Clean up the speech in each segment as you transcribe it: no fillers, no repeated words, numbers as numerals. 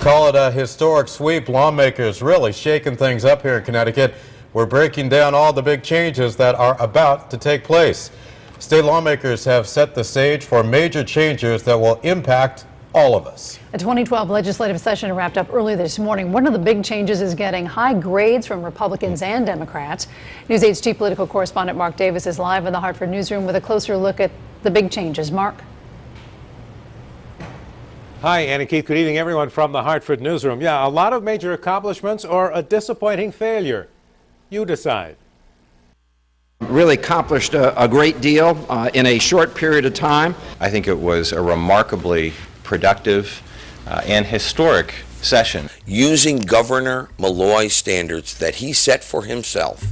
Call it a historic sweep. Lawmakers really shaking things up here in Connecticut. We're breaking down all the big changes that are about to take place. State lawmakers have set the stage for major changes that will impact all of us. The 2012 legislative session wrapped up early this morning. One of the big changes is getting high grades from Republicans and Democrats. News 8's chief political correspondent Mark Davis is live in the Hartford newsroom with a closer look at the big changes. Mark. Hi, Annie Keith. Good evening, everyone from the Hartford newsroom. Yeah, a lot of major accomplishments or a disappointing failure. You decide. Really accomplished a great deal in a short period of time. I think it was a remarkably productive and historic session. Using Governor Malloy's standards that he set for himself,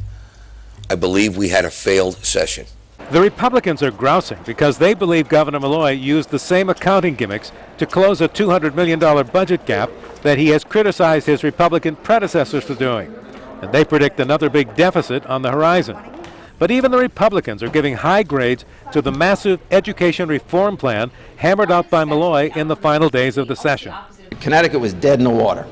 I believe we had a failed session. The Republicans are grousing because they believe Governor Malloy used the same accounting gimmicks to close a $200 million budget gap that he has criticized his Republican predecessors for doing. And they predict another big deficit on the horizon. But even the Republicans are giving high grades to the massive education reform plan hammered out by Malloy in the final days of the session. Connecticut was dead in the water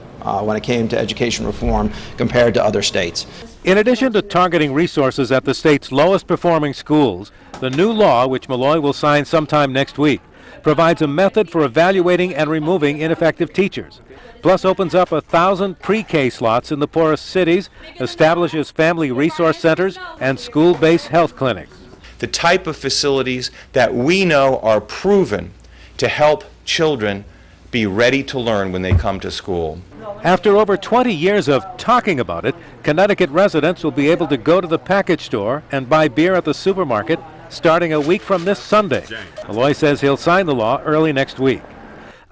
when it came to education reform compared to other states. In addition to targeting resources at the state's lowest performing schools, the new law, which Malloy will sign sometime next week, provides a method for evaluating and removing ineffective teachers, plus opens up 1,000 pre-K slots in the poorest cities, establishes family resource centers and school-based health clinics. The type of facilities that we know are proven to help children be ready to learn when they come to school. After over 20 years of talking about it, Connecticut residents will be able to go to the package store and buy beer at the supermarket starting a week from this Sunday. Malloy says he'll sign the law early next week.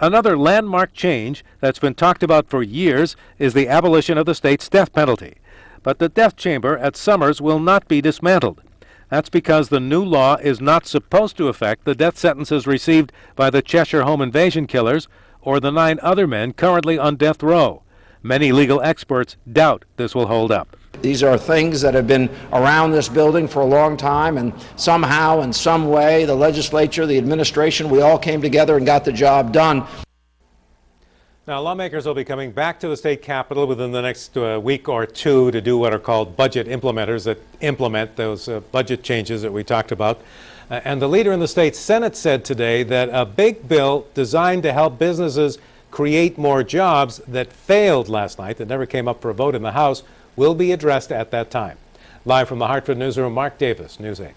Another landmark change that's been talked about for years is the abolition of the state's death penalty. But the death chamber at Summers will not be dismantled. That's because the new law is not supposed to affect the death sentences received by the Cheshire home invasion killers or the 9 other men currently on death row. Many legal experts doubt this will hold up. These are things that have been around this building for a long time, and somehow, in some way, the legislature, the administration, we all came together and got the job done. Now, lawmakers will be coming back to the state capitol within the next week or two to do what are called budget implementers that implement those budget changes that we talked about. And the leader in the state Senate said today that a big bill designed to help businesses create more jobs that failed last night, that never came up for a vote in the House, will be addressed at that time. Live from the Hartford newsroom, Mark Davis, News 8.